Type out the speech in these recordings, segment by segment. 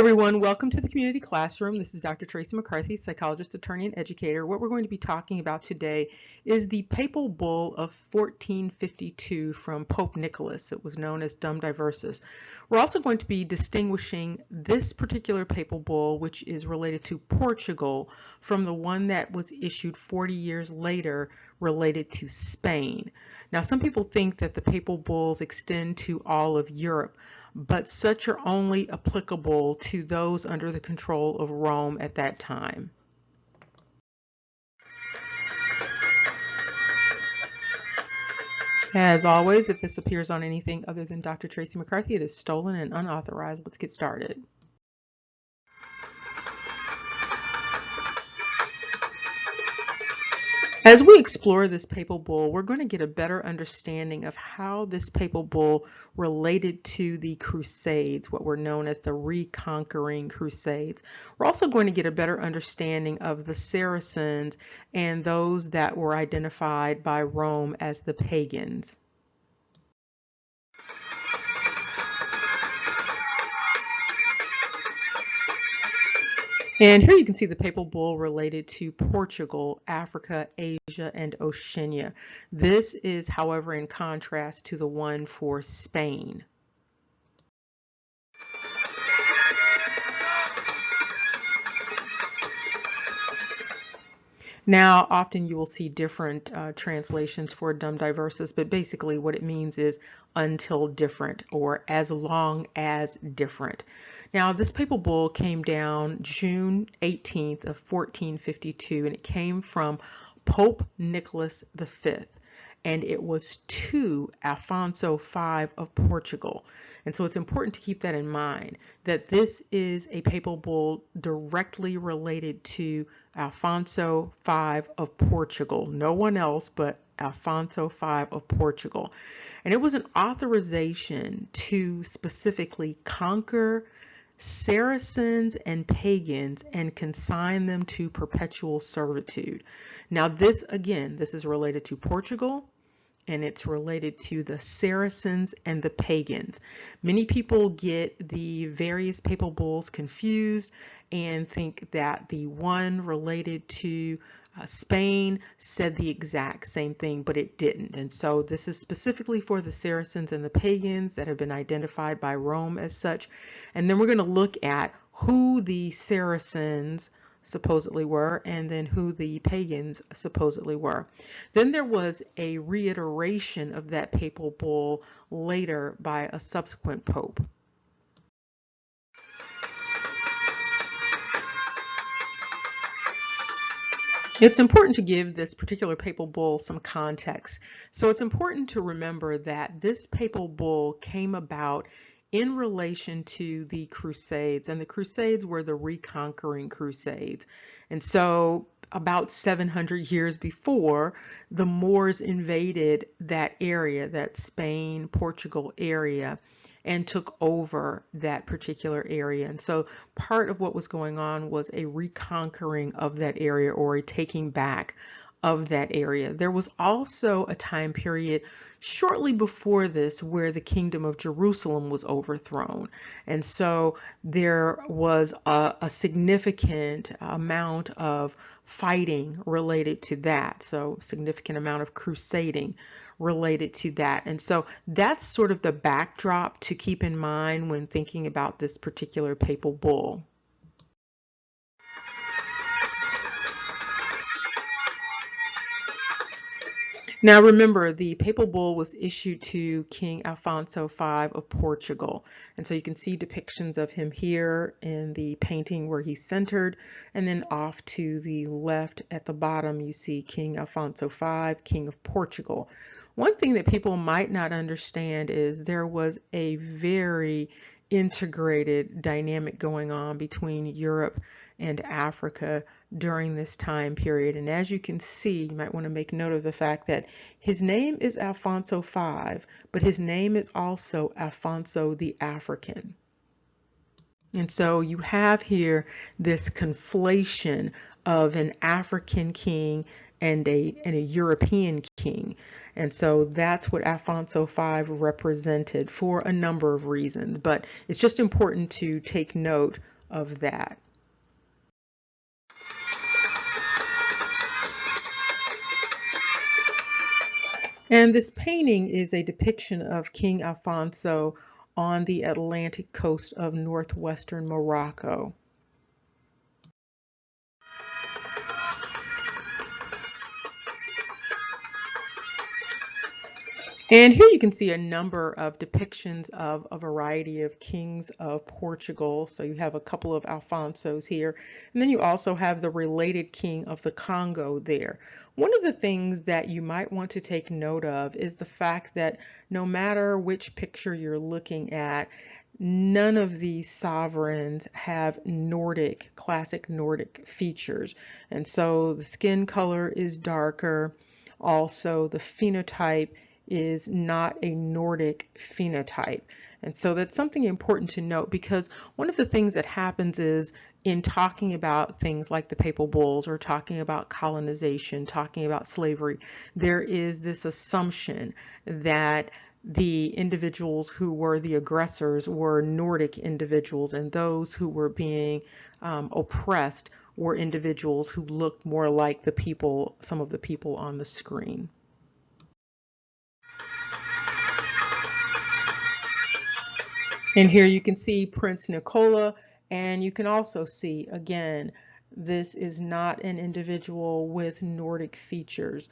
everyone, welcome to the community classroom. This is Dr. Tracey McCarthy, psychologist, attorney, and educator. What we're going to be talking about today is the Papal Bull of 1452 from Pope Nicholas. It was known as Dum Diversas. We're also going to be distinguishing this particular Papal Bull, which is related to Portugal, from the one that was issued 40 years later related to Spain. Now, some people think that the Papal Bulls extend to all of Europe, but such are only applicable to those under the control of Rome at that time. As always, if this appears on anything other than Dr. Tracey McCarthy, it is stolen and unauthorized. Let's get started. As we explore this papal bull, we're going to get a better understanding of how this papal bull related to the Crusades, what were known as the reconquering Crusades. We're also going to get a better understanding of the Saracens and those that were identified by Rome as the pagans. And here you can see the papal bull related to Portugal, Africa, Asia, and Oceania. This is, however, in contrast to the one for Spain. Now, often you will see different translations for Dum Diversas, but basically what it means is until different, or as long as different. Now, this papal bull came down June 18th of 1452, and it came from Pope Nicholas V, and it was to Alfonso V of Portugal. And so it's important to keep that in mind, that this is a papal bull directly related to Alfonso V of Portugal, no one else but Alfonso V of Portugal. And it was an authorization to specifically conquer Saracens and pagans and consign them to perpetual servitude. Now this, again, this is related to Portugal, and it's related to the Saracens and the pagans. Many people get the various papal bulls confused and think that the one related to Spain said the exact same thing, but it didn't. And so this is specifically for the Saracens and the pagans that have been identified by Rome as such. And then we're going to look at who the Saracens supposedly were, and then who the pagans supposedly were. Then there was a reiteration of that papal bull later by a subsequent pope. It's important to give this particular papal bull some context. So it's important to remember that this papal bull came about in relation to the Crusades, and the Crusades were the reconquering Crusades. And so about 700 years before, the Moors invaded that area, that Spain, Portugal area, and took over that particular area. And so part of what was going on was a reconquering of that area, or a taking back of that area. There was also a time period shortly before this where the kingdom of Jerusalem was overthrown. And so there was a significant amount of fighting related to that. So significant amount of crusading related to that. And so that's sort of the backdrop to keep in mind when thinking about this particular papal bull. Now remember, the papal bull was issued to King Alfonso V of Portugal. And so you can see depictions of him here in the painting where he's centered, and then off to the left at the bottom you see King Alfonso V, King of Portugal. One thing that people might not understand is there was a very integrated dynamic going on between Europe and Africa during this time period. And as you can see, you might want to make note of the fact that his name is Alfonso V, but his name is also Alfonso the African. And so you have here this conflation of an African king and a European king. And so that's what Alfonso V represented for a number of reasons, but it's just important to take note of that. And this painting is a depiction of King Alfonso on the Atlantic coast of northwestern Morocco. And here you can see a number of depictions of a variety of kings of Portugal. So you have a couple of Alfonsos here, and then you also have the related king of the Congo there. One of the things that you might want to take note of is the fact that no matter which picture you're looking at, none of these sovereigns have Nordic, classic Nordic features. And so the skin color is darker. Also, the phenotype is not a Nordic phenotype. And so that's something important to note, because one of the things that happens is in talking about things like the papal bulls or talking about colonization, talking about slavery, there is this assumption that the individuals who were the aggressors were Nordic individuals, and those who were being oppressed were individuals who looked more like the people, some of the people on the screen. And here you can see Prince Nicola, and you can also see, again, this is not an individual with Nordic features,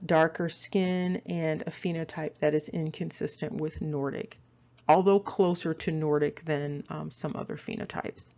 darker skin and a phenotype that is inconsistent with Nordic, although closer to Nordic than some other phenotypes.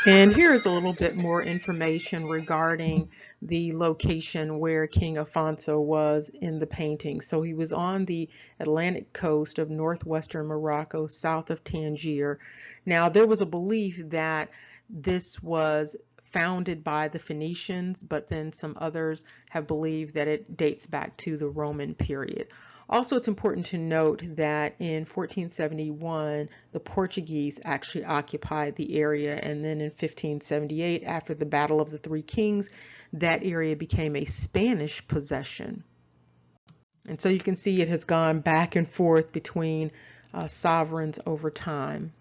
And here's a little bit more information regarding the location where King Afonso was in the painting. So he was on the Atlantic coast of northwestern Morocco, south of Tangier. Now, there was a belief that this was founded by the Phoenicians, but then some others have believed that it dates back to the Roman period. Also, it's important to note that in 1471, the Portuguese actually occupied the area, and then in 1578, after the Battle of the Three Kings, that area became a Spanish possession. And so you can see it has gone back and forth between sovereigns over time.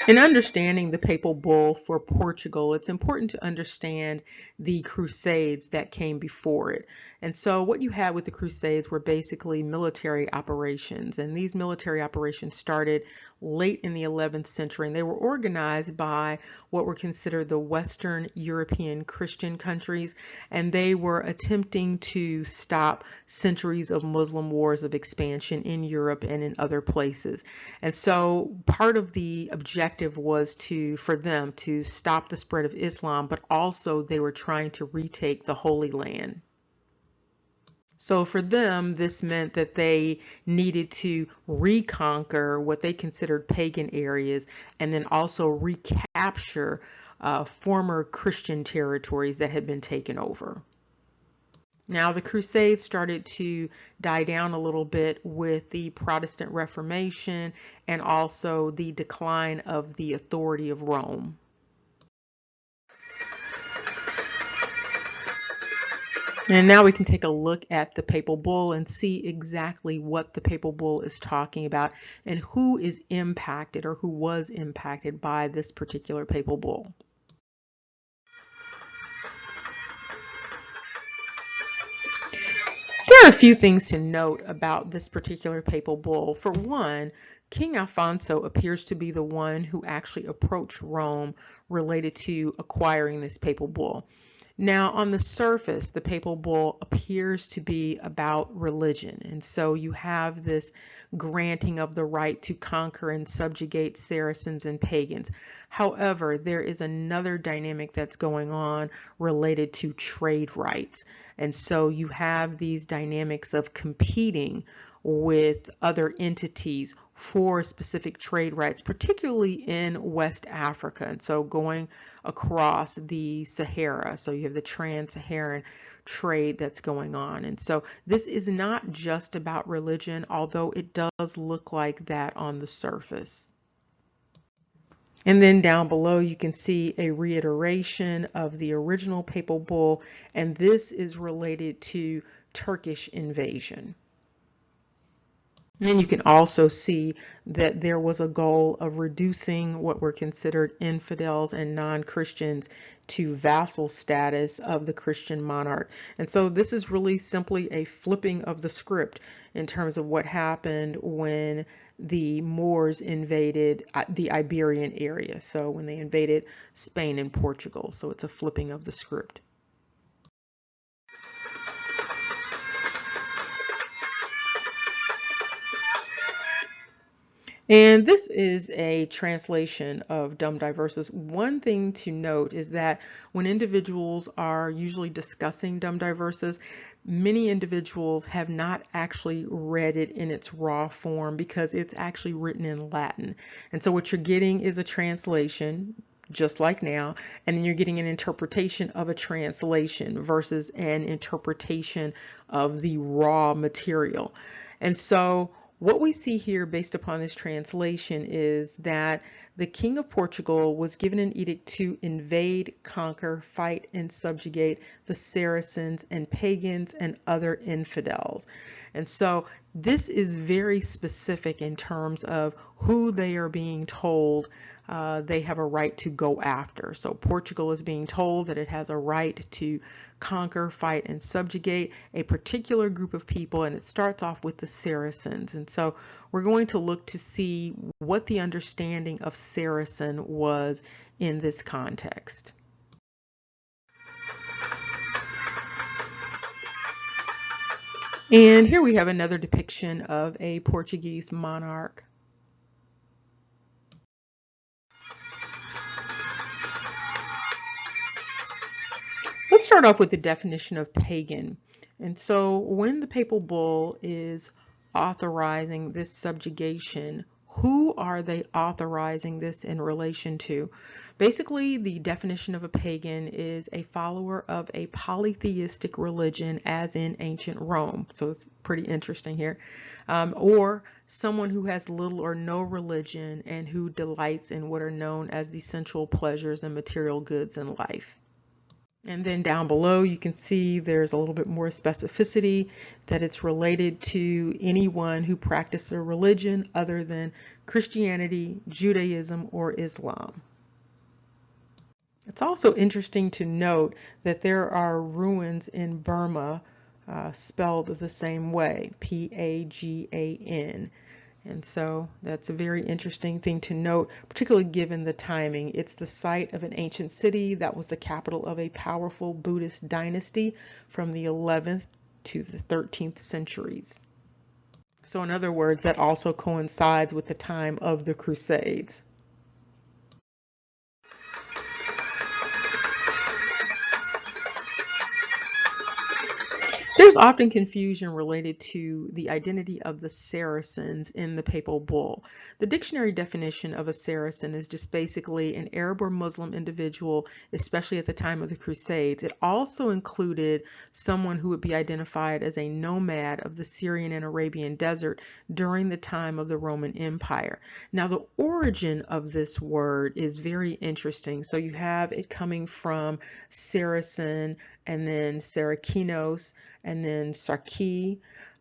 In understanding the papal bull for Portugal, it's important to understand the Crusades that came before it. And so what you had with the Crusades were basically military operations. And these military operations started late in the 11th century, and they were organized by what were considered the Western European Christian countries. And they were attempting to stop centuries of Muslim wars of expansion in Europe and in other places. And so part of the objective was for them to stop the spread of Islam, but also they were trying to retake the Holy Land. So for them, this meant that they needed to reconquer what they considered pagan areas, and then also recapture former Christian territories that had been taken over. Now, the Crusades started to die down a little bit with the Protestant Reformation and also the decline of the authority of Rome. And now we can take a look at the papal bull and see exactly what the papal bull is talking about and who is impacted or who was impacted by this particular papal bull. There are a few things to note about this particular papal bull. For one, King Alfonso appears to be the one who actually approached Rome related to acquiring this papal bull. Now, on the surface, the papal bull appears to be about religion, and so you have this granting of the right to conquer and subjugate Saracens and pagans. However, there is another dynamic that's going on related to trade rights. And so you have these dynamics of competing with other entities for specific trade rights, particularly in West Africa. And so going across the Sahara, so you have the trans-Saharan trade that's going on. And so this is not just about religion, although it does look like that on the surface. And then down below you can see a reiteration of the original papal bull, and this is related to Turkish invasion. And then you can also see that there was a goal of reducing what were considered infidels and non-Christians to vassal status of the Christian monarch. And so this is really simply a flipping of the script in terms of what happened when the Moors invaded the Iberian area. So when they invaded Spain and Portugal. So it's a flipping of the script. And this is a translation of Dum Diversas. One thing to note is that when individuals are usually discussing Dum Diversas, many individuals have not actually read it in its raw form because it's actually written in Latin. And so what you're getting is a translation, just like now, and then you're getting an interpretation of a translation versus an interpretation of the raw material. And so what we see here based upon this translation is that the King of Portugal was given an edict to invade, conquer, fight, and subjugate the Saracens and pagans and other infidels. And so this is very specific in terms of who they are being told they have a right to go after. So Portugal is being told that it has a right to conquer, fight, and subjugate a particular group of people, and it starts off with the Saracens. And so we're going to look to see what the understanding of Saracen was in this context. And here we have another depiction of a Portuguese monarch. Let's start off with the definition of pagan. And so when the papal bull is authorizing this subjugation, who are they authorizing this in relation to? Basically, the definition of a pagan is a follower of a polytheistic religion, as in ancient Rome. So it's pretty interesting here. Or someone who has little or no religion and who delights in what are known as the sensual pleasures and material goods in life. And then down below you can see there's a little bit more specificity that it's related to anyone who practices a religion other than Christianity, Judaism, or Islam. It's also interesting to note that there are ruins in Burma spelled the same way, P-A-G-A-N. And so that's a very interesting thing to note, particularly given the timing. It's the site of an ancient city that was the capital of a powerful Buddhist dynasty from the 11th to the 13th centuries. So in other words, that also coincides with the time of the Crusades. There's often confusion related to the identity of the Saracens in the papal bull. The dictionary definition of a Saracen is just basically an Arab or Muslim individual, especially at the time of the Crusades. It also included someone who would be identified as a nomad of the Syrian and Arabian desert during the time of the Roman Empire. Now, the origin of this word is very interesting. So you have it coming from Saracen, and then Sarakinos, and then Sarki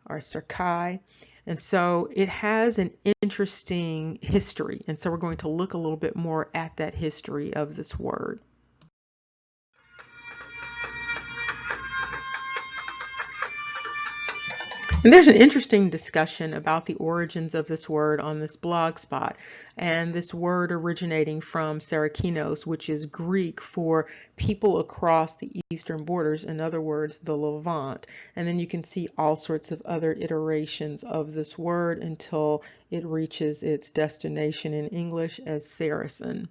or Sarkai. And so it has an interesting history. And so we're going to look a little bit more at that history of this word. And there's an interesting discussion about the origins of this word on this blog spot, and this word originating from Sarakinos, which is Greek for people across the eastern borders, in other words, the Levant. And then you can see all sorts of other iterations of this word until it reaches its destination in English as Saracen.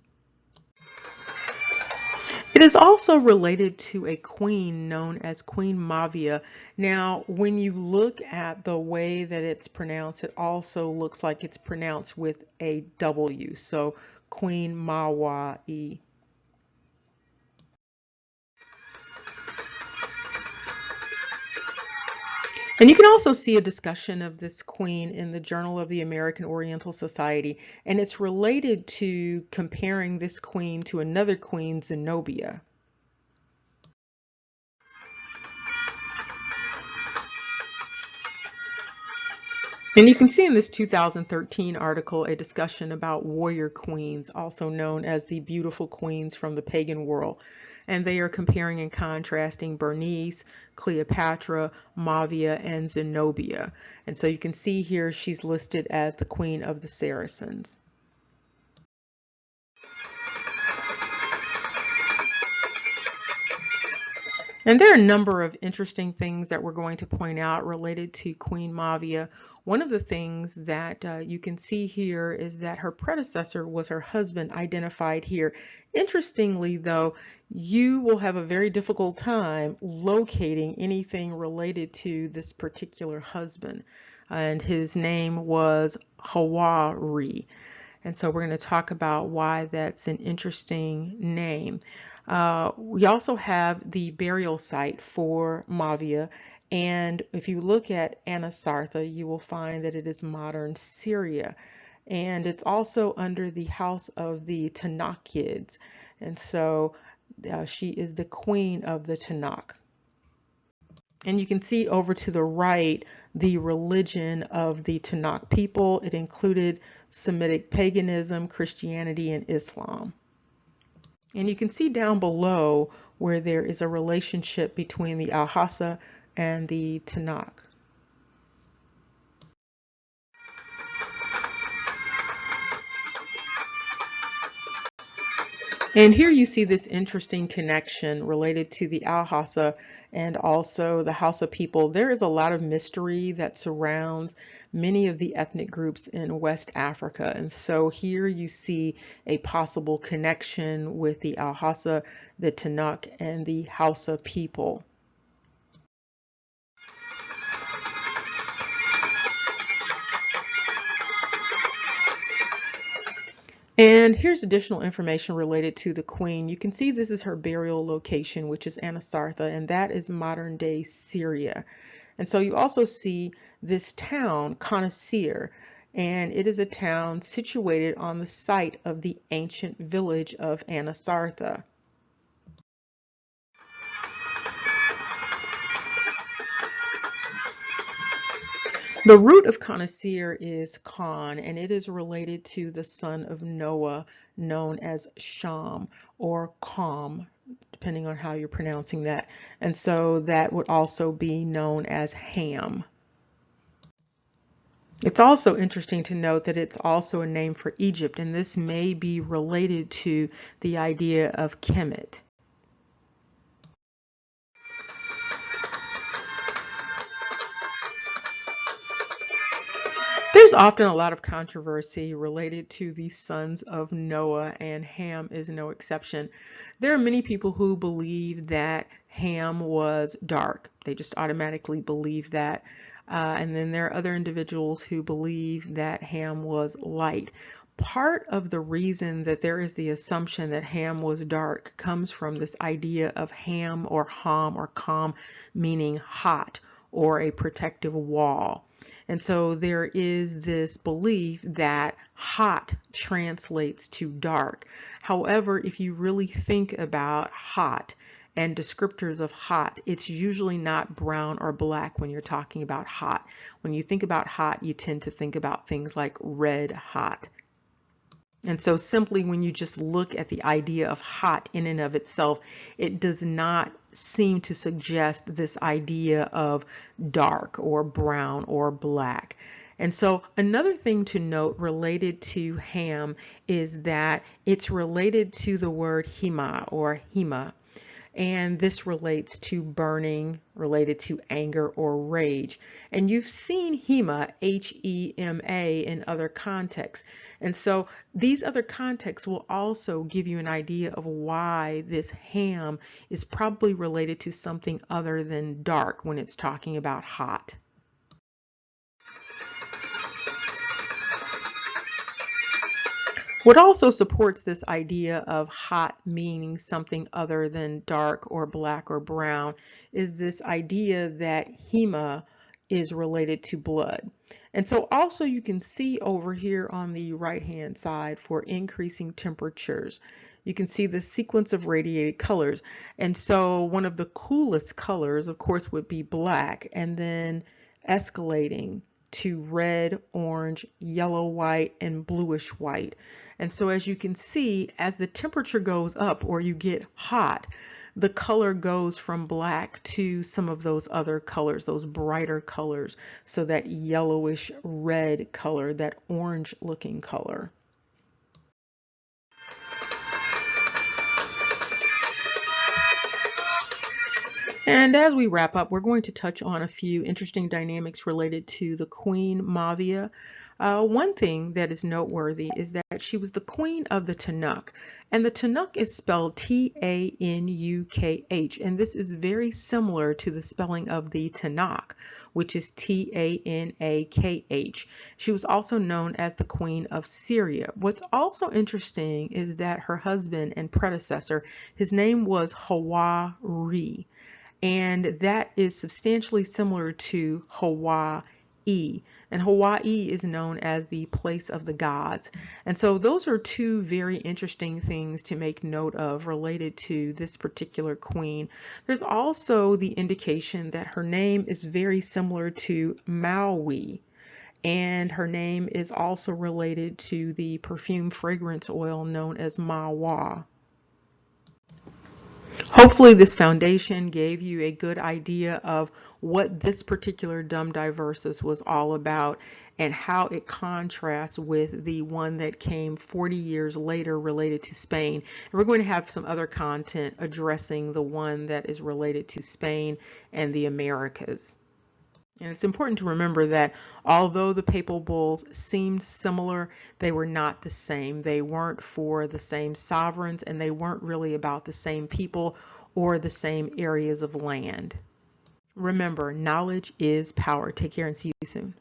It It is also related to a queen known as Queen Mavia. Now, when you look at the way that it's pronounced, it also looks like it's pronounced with a W. So Queen Mawai. And you can also see a discussion of this queen in the Journal of the American Oriental Society, and it's related to comparing this queen to another queen, Zenobia. And you can see in this 2013 article a discussion about warrior queens, also known as the beautiful queens from the pagan world. And they are comparing and contrasting Bernice, Cleopatra, Mavia, and Zenobia. And so you can see here she's listed as the queen of the Saracens. And there are a number of interesting things that we're going to point out related to Queen Mavia. One of the things that you can see here is that her predecessor was her husband, identified here. Interestingly, though, you will have a very difficult time locating anything related to this particular husband. And his name was Hawari. And so we're going to talk about why that's an interesting name. We also have the burial site for Mavia, and if you look at Anasartha, you will find that it is modern Syria, and it's also under the house of the Tanakids, and so she is the queen of the Tanakh. And you can see over to the right the religion of the Tanakh people. It included Semitic paganism, Christianity, and Islam. And you can see down below where there is a relationship between the Al-Hassa and the Tanakh. And here you see this interesting connection related to the Al-Hassa and also the Hausa people. There is a lot of mystery that surrounds many of the ethnic groups in West Africa. And so here you see a possible connection with the Al-Hassa, the Tanakh, and the Hausa people. And here's additional information related to the queen. You can see this is her burial location, which is Anasartha, and that is modern day Syria. And so you also see this town, Conasir, and it is a town situated on the site of the ancient village of Anasartha. The root of Conasir is Khan, and it is related to the son of Noah, known as Sham or Kam, depending on how you're pronouncing that. And so that would also be known as Ham. It's also interesting to note that it's also a name for Egypt, and this may be related to the idea of Kemet. There's often a lot of controversy related to the sons of Noah, and Ham is no exception. There are many people who believe that Ham was dark. They just automatically believe that. And then there are other individuals who believe that Ham was light. Part of the reason that there is the assumption that Ham was dark comes from this idea of Ham or Ham or Kam meaning hot or a protective wall. And so there is this belief that hot translates to dark. However, if you really think about hot and descriptors of hot, it's usually not brown or black when you're talking about hot. When you think about hot, you tend to think about things like red hot. And so simply when you just look at the idea of hot in and of itself, it does not seem to suggest this idea of dark or brown or black. And so another thing to note related to Ham is that it's related to the word Hima or Hima. And this relates to burning, related to anger or rage. And you've seen Hema, H-E-M-A, in other contexts. And so these other contexts will also give you an idea of why this Ham is probably related to something other than dark when it's talking about hot. What also supports this idea of hot meaning something other than dark or black or brown is this idea that Hema is related to blood. And so also you can see over here on the right hand side for increasing temperatures, you can see the sequence of radiated colors. And so one of the coolest colors, of course, would be black, and then escalating to red, orange, yellow, white, and bluish white. And so as you can see, as the temperature goes up or you get hot, the color goes from black to some of those other colors, those brighter colors. So that yellowish red color, that orange looking color. And as we wrap up, we're going to touch on a few interesting dynamics related to the Queen Mavia. One thing that is noteworthy is that she was the queen of the Tanakh, and the Tanakh is spelled T-A-N-U-K-H, and this is very similar to the spelling of the Tanakh, which is T-A-N-A-K-H. She was also known as the Queen of Syria. What's also interesting is that her husband and predecessor, his name was Hawaii, and that is substantially similar to Hawaii. And Hawaii is known as the place of the gods. And so those are two very interesting things to make note of related to this particular queen. There's also the indication that her name is very similar to Maui, and her name is also related to the perfume fragrance oil known as Mawa. Hopefully this foundation gave you a good idea of what this particular Dum Diversas was all about and how it contrasts with the one that came 40 years later related to Spain. And we're going to have some other content addressing the one that is related to Spain and the Americas. And it's important to remember that although the papal bulls seemed similar, they were not the same. They weren't for the same sovereigns, and they weren't really about the same people or the same areas of land. Remember, knowledge is power. Take care and see you soon.